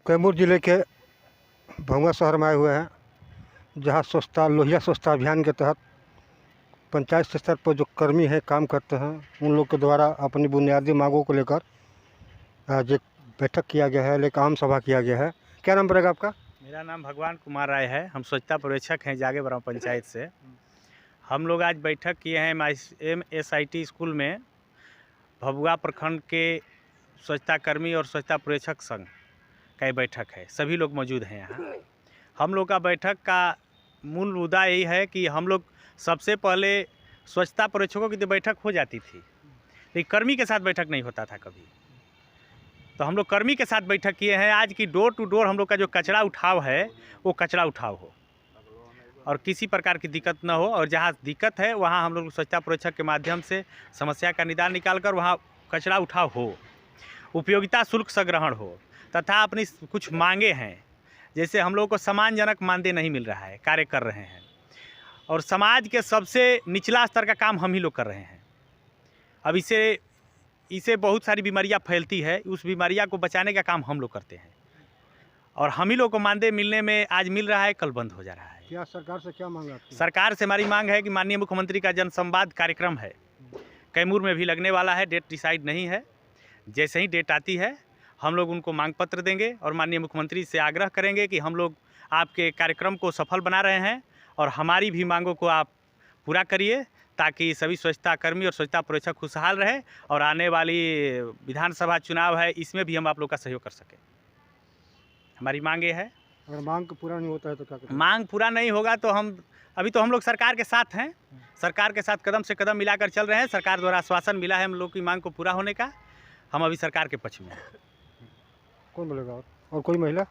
कैमूर जिले के भंगुआ शहर में आए हुए हैं, जहां स्वच्छता लोहिया स्वच्छता अभियान के तहत पंचायत स्तर पर जो कर्मी है काम करते हैं, उन लोग के द्वारा अपनी बुनियादी मांगों को लेकर आज एक बैठक किया गया है, एक आम सभा किया गया है। क्या नाम पड़ेगा आपका? मेरा नाम भगवान कुमार राय है। हम स्वच्छता पर्यवेक्षक हैं जागे ब्राह्म पंचायत से। हम लोग आज बैठक किए हैं MSIT स्कूल में। भभुआ प्रखंड के स्वच्छता कर्मी और स्वच्छता पर्यवेक्षक संघ का ये बैठक है। सभी लोग मौजूद हैं यहाँ। हम लोग का बैठक का मूल मुद्दा यही है कि हम लोग सबसे पहले स्वच्छता पर्यवेक्षकों की तो बैठक हो जाती थी, लेकिन कर्मी के साथ बैठक नहीं होता था कभी। तो हम लोग कर्मी के साथ बैठक किए हैं आज की। डोर टू डोर हम लोग का जो कचरा उठाव है वो कचरा उठाव हो और किसी प्रकार की दिक्कत न हो, और जहाँ दिक्कत है वहाँ हम लोग स्वच्छता पर्यवेक्षक के माध्यम से समस्या का निदान निकालकर वहाँ कचरा उठाव हो, उपयोगिता शुल्क संग्रहण हो, तथा अपनी कुछ मांगे हैं। जैसे हम लोग को सम्मानजनक मानदेय नहीं मिल रहा है, कार्य कर रहे हैं, और समाज के सबसे निचला स्तर का काम हम ही लोग कर रहे हैं। अब इसे बहुत सारी बीमारियां फैलती है, उस बीमारियां को बचाने का काम हम लोग करते हैं, और हम ही लोग को मानदेय मिलने में आज मिल रहा है, कल बंद हो जा रहा है। क्या सरकार से क्या मांग है? सरकार से हमारी मांग है कि माननीय मुख्यमंत्री का जनसंवाद कार्यक्रम है, कैमूर में भी लगने वाला है। डेट डिसाइड नहीं है, जैसे ही डेट आती है हम लोग उनको मांग पत्र देंगे और माननीय मुख्यमंत्री से आग्रह करेंगे कि हम लोग आपके कार्यक्रम को सफल बना रहे हैं और हमारी भी मांगों को आप पूरा करिए, ताकि सभी स्वच्छता कर्मी और स्वच्छता पर्यवेक्षक खुशहाल रहे, और आने वाली विधानसभा चुनाव है इसमें भी हम आप लोग का सहयोग कर सकें। हमारी मांग ये है। अगर मांग पूरा नहीं होता है तो क्या करें? मांग पूरा नहीं होगा तो हम लोग सरकार के साथ हैं। सरकार के साथ कदम से कदम मिलाकर चल रहे हैं। सरकार द्वारा आश्वासन मिला है हम लोग की मांग को पूरा होने का। हम अभी सरकार के पक्ष में हैं। कौन बोलेगा? और कोई महिला?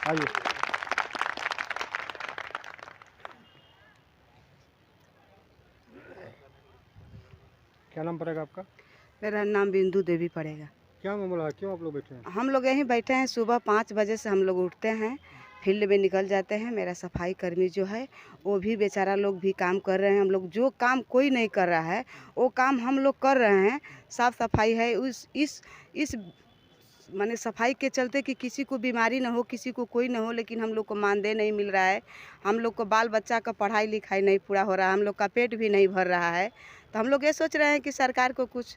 आइए। क्या नाम पड़ेगा आपका? मेरा नाम बिंदु देवी पड़ेगा। क्या मामला है, क्यों आप लोग बैठे हैं? हम लोग यहीं बैठे हैं। सुबह 5 बजे से हम लोग उठते हैं, फील्ड में निकल जाते हैं। मेरा सफाई कर्मी जो है वो भी बेचारा लोग भी काम कर रहे हैं। हम लोग जो काम कोई नहीं कर रहा है वो काम हम लोग कर रहे हैं। साफ़ सफाई है इस माने सफाई के चलते कि किसी को बीमारी ना हो, किसी को कोई ना हो, लेकिन हम लोग को मानदेय नहीं मिल रहा है। हम लोग को बाल बच्चा का पढ़ाई लिखाई नहीं पूरा हो रहा है, हम लोग का पेट भी नहीं भर रहा है। तो हम लोग ये सोच रहे हैं कि सरकार को कुछ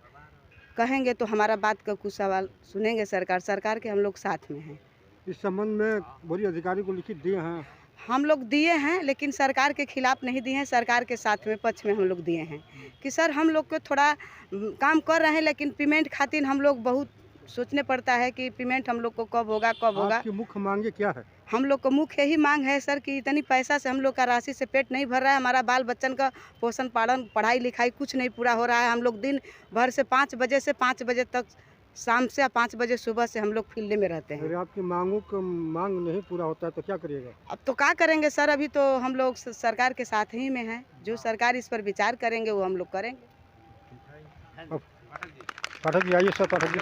कहेंगे तो हमारा बात का कुछ सवाल सुनेंगे सरकार के हम लोग साथ में हैं। इस संबंध में वरीय अधिकारी को लिखित दिए हैं? हम लोग दिए हैं, लेकिन सरकार के खिलाफ नहीं दिए हैं, सरकार के साथ में पक्ष में हम लोग दिए हैं कि सर हम लोग को थोड़ा काम कर रहे हैं, लेकिन पेमेंट खातिर हम लोग बहुत सोचने पड़ता है कि पेमेंट हम लोग को कब होगा। आपकी मुख्य मांगे क्या है? हम लोग को मुख्य यही मांग है सर कि इतनी पैसा से हम लोग का राशि से पेट नहीं भर रहा है। हमारा बाल बच्चन का पोषण पालन पढ़ाई लिखाई कुछ नहीं पूरा हो रहा है। हम लोग दिन भर से 5 बजे से 5 बजे तक, शाम से 5 बजे सुबह से हम लोग फील्ड में रहते हैं। अगर आपकी मांगों का मांग नहीं पूरा होता है तो क्या करिएगा? अब तो क्या करेंगे सर, अभी तो हम लोग सरकार के साथ ही में हैं। जो सरकार इस पर विचार करेंगे वो हम लोग करेंगे। पाठक जी आइए। सर पाठक जी,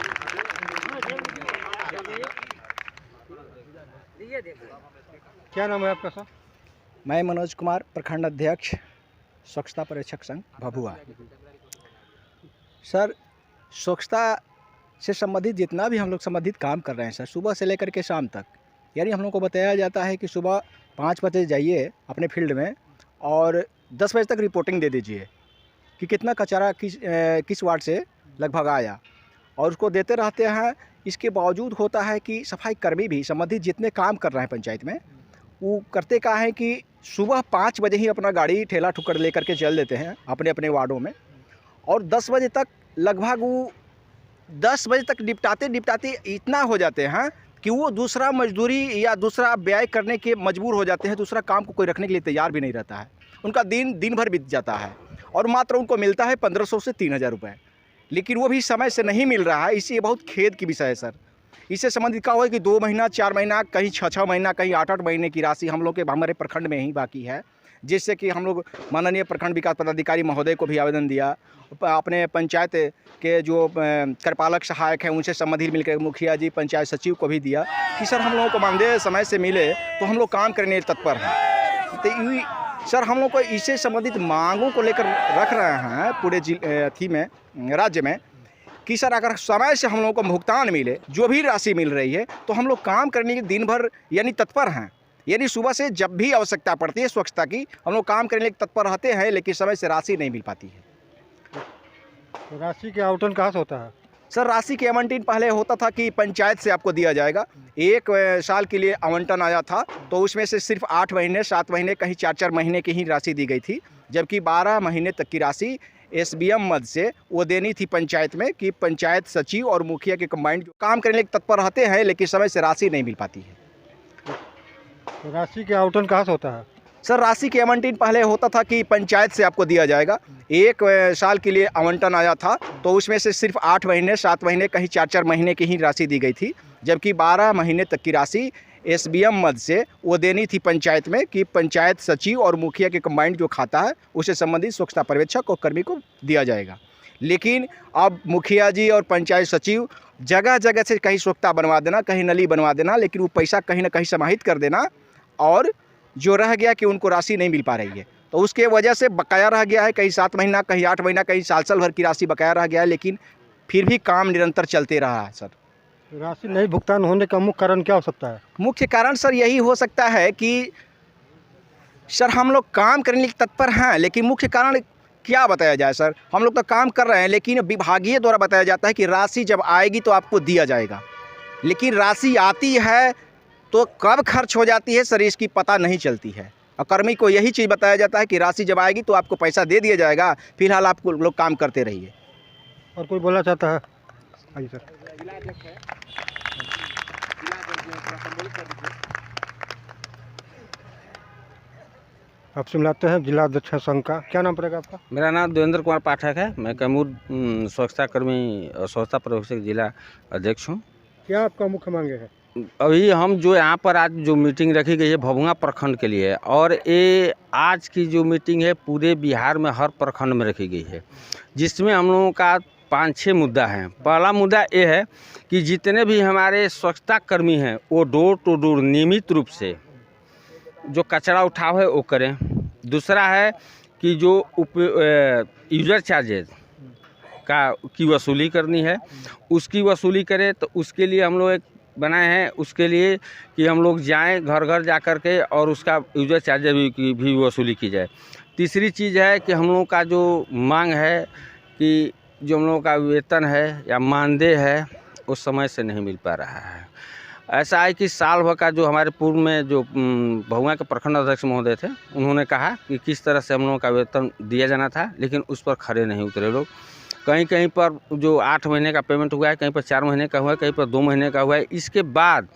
क्या नाम है आपका? सर मैं मनोज कुमार, प्रखंड अध्यक्ष, स्वच्छता पर्यवेक्षक संघ भभुआ। सर, स्वच्छता से संबंधित जितना भी हम लोग संबंधित काम कर रहे हैं सर, सुबह से लेकर के शाम तक, यानी हम लोग को बताया जाता है कि सुबह 5 बजे जाइए अपने फील्ड में और 10 बजे तक रिपोर्टिंग दे दीजिए कि कितना कचरा किस वार्ड से लगभग आया, और उसको देते रहते हैं। इसके बावजूद होता है कि सफाई कर्मी भी संबंधित जितने काम कर रहे हैं पंचायत में, वो करते क्या है कि सुबह 5 बजे ही अपना गाड़ी ठेला ठुकर लेकर के चल देते हैं अपने अपने वार्डों में, और 10 बजे तक लगभग वो 10 बजे तक निपटाते इतना हो जाते हैं कि वो दूसरा मजदूरी या दूसरा व्यय करने के मजबूर हो जाते हैं। दूसरा काम को कोई रखने के लिए तैयार भी नहीं रहता है। उनका दिन भर बीत जाता है और मात्र उनको मिलता है 1500 से 3000 रुपये, लेकिन वो भी समय से नहीं मिल रहा है। इसलिए बहुत खेद की विषय है सर। इससे संबंधित क्या हुआ कि 2 महीना 4 महीना, कहीं 6 महीना, कहीं 8 महीने की राशि हम लोग के हमारे प्रखंड में ही बाकी है, जिससे कि हम लोग माननीय प्रखंड विकास पदाधिकारी महोदय को भी आवेदन दिया, अपने पंचायत के जो कार्यपालक सहायक हैं उनसे संबंधित मिलकर मुखिया जी, पंचायत सचिव को भी दिया कि सर हम लोगों को मानदेय समय से मिले तो हम लोग काम करने तत्पर हैं। तो सर हम लोग को इससे संबंधित मांगों को लेकर रख रहे हैं पूरे राज्य में कि सर अगर समय से हम लोगों को भुगतान मिले, जो भी राशि मिल रही है, तो हम लोग काम करने के दिन भर यानी तत्पर हैं। यानी सुबह से जब भी आवश्यकता पड़ती है स्वच्छता की, हम लोग काम करने के लिए तत्पर रहते हैं, लेकिन समय से राशि नहीं मिल पाती है। राशि के आवंटन कहाँ से होता है? सर राशि के आवंटन पहले होता था कि पंचायत से आपको दिया जाएगा। एक साल के लिए आवंटन आया था, तो उसमें से सिर्फ 8 महीने 7 महीने कहीं 4-4 महीने की ही राशि दी गई थी, जबकि 12 महीने तक की राशि SBM मद से वो देनी थी पंचायत में, कि पंचायत सचिव और मुखिया के कंबाइंड काम करने के तत्पर रहते हैं, लेकिन समय से राशि नहीं मिल पाती है। राशि के आवंटन कहाँ से होता है? सर राशि के आवंटन पहले होता था कि पंचायत से आपको दिया जाएगा। एक साल के लिए आवंटन आया था, तो उसमें से सिर्फ 8 महीने 7 महीने कहीं 4-4 महीने की ही राशि दी गई थी, जबकि 12 महीने तक की राशि SBM मद से वो देनी थी पंचायत में, कि पंचायत सचिव और मुखिया के कंबाइंड जो खाता है उससे संबंधित स्वच्छता पर्यवेक्षक और कर्मी को दिया जाएगा। लेकिन अब मुखिया जी और पंचायत सचिव जगह जगह से कहीं स्वच्छता बनवा देना, कहीं नली बनवा देना, लेकिन वो पैसा कहीं ना कहीं समाहित कर देना, और जो रह गया कि उनको राशि नहीं मिल पा रही है, तो उसके वजह से बकाया रह गया है। कहीं 7 महीना, कहीं 8 महीना, कहीं साल भर की राशि बकाया रह गया है, लेकिन फिर भी काम निरंतर चलते रहा है। सर राशि नहीं भुगतान होने का मुख्य कारण क्या हो सकता है? मुख्य कारण सर यही हो सकता है कि सर हम लोग काम करने के तत्पर हैं, लेकिन मुख्य कारण क्या बताया जाए सर? हम लोग तो काम कर रहे हैं, लेकिन विभागीय द्वारा बताया जाता है कि राशि जब आएगी तो आपको दिया जाएगा, लेकिन राशि आती है तो कब खर्च हो जाती है सर इसकी पता नहीं चलती है। और कर्मी को यही चीज़ बताया जाता है कि राशि जब आएगी तो आपको पैसा दे दिया जाएगा, फिलहाल आप लोग काम करते रहिए। और कोई बोलना चाहता है? आइए सर। आपसे मिलाते हैं जिला अध्यक्ष संघ का। क्या नाम पड़ेगा आपका? मेरा नाम देवेंद्र कुमार पाठक है। मैं कैमूर स्वच्छता कर्मी और स्वच्छता पर्यवेक्षक जिला अध्यक्ष हूँ। क्या आपका मुख्य मांगे है? अभी हम जो यहाँ पर आज जो मीटिंग रखी गई है भभुआ प्रखंड के लिए, और ये आज की जो मीटिंग है पूरे बिहार में हर प्रखंड में रखी गई है, जिसमें हम लोगों का 5-6 मुद्दा हैं। पहला मुद्दा ये है कि जितने भी हमारे स्वच्छता कर्मी हैं वो डोर टू डोर नियमित रूप से जो कचरा उठाव है वो करें। दूसरा है कि जो यूजर चार्जेज की वसूली करनी है उसकी वसूली करें, तो उसके लिए हम लोग एक बनाए हैं, उसके लिए कि हम लोग जाएं घर घर जा कर के और उसका यूजर चार्जेज भी वसूली की जाए। तीसरी चीज़ है कि हम लोगों का जो मांग है कि जो हम लोगों का वेतन है या मानदेय है वो समय से नहीं मिल पा रहा है। ऐसा है कि साल भर का जो हमारे पूर्व में जो भभुआ के प्रखंड अध्यक्ष महोदय थे, उन्होंने कहा कि किस तरह से हम लोगों का वेतन दिया जाना था, लेकिन उस पर खड़े नहीं उतरे लोग। कहीं कहीं पर जो 8 महीने का पेमेंट हुआ है, कहीं पर 4 महीने का हुआ है, कहीं पर 2 महीने का हुआ है। इसके बाद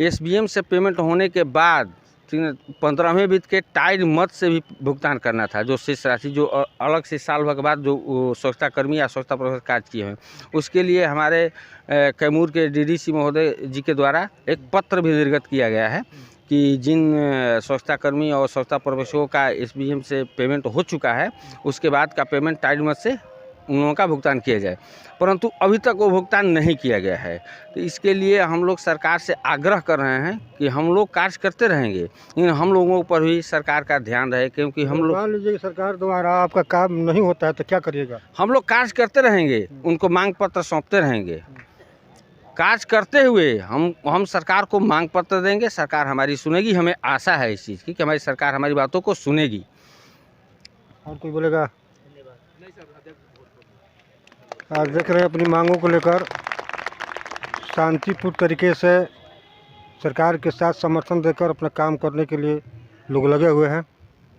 SBM से पेमेंट होने के बाद 15वें वित्त के टाइड मद से भी भुगतान करना था, जो शेष राशि जो अलग से साल भर के बाद जो स्वच्छता कर्मी या स्वच्छता पर्यवेक्षक कार्य किए हैं, उसके लिए हमारे कैमूर के DDC महोदय जी के द्वारा एक पत्र भी निर्गत किया गया है कि जिन स्वच्छता कर्मी और स्वच्छता पर्यवेक्षकों का SBM से पेमेंट हो चुका है उसके बाद का पेमेंट टाइड मद से उन लोगों का भुगतान किया जाए, परंतु अभी तक वो भुगतान नहीं किया गया है। तो इसके लिए हम लोग सरकार से आग्रह कर रहे हैं कि हम लोग कार्य करते रहेंगे, लेकिन हम लोगों पर भी सरकार का ध्यान रहे, क्योंकि हम लोग मान लीजिए सरकार द्वारा आपका काम नहीं होता है तो क्या करिएगा? हम लोग कार्य करते रहेंगे, उनको मांग पत्र सौंपते रहेंगे। कार्य करते हुए हम सरकार को मांग पत्र देंगे, सरकार हमारी सुनेगी। हमें आशा है इस चीज़ की कि हमारी सरकार हमारी बातों को सुनेगी। और कोई बोलेगा? आज देख रहे हैं अपनी मांगों को लेकर शांतिपूर्ण तरीके से सरकार के साथ समर्थन देकर अपना काम करने के लिए लोग लगे हुए हैं।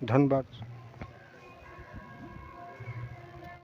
धन्यवाद।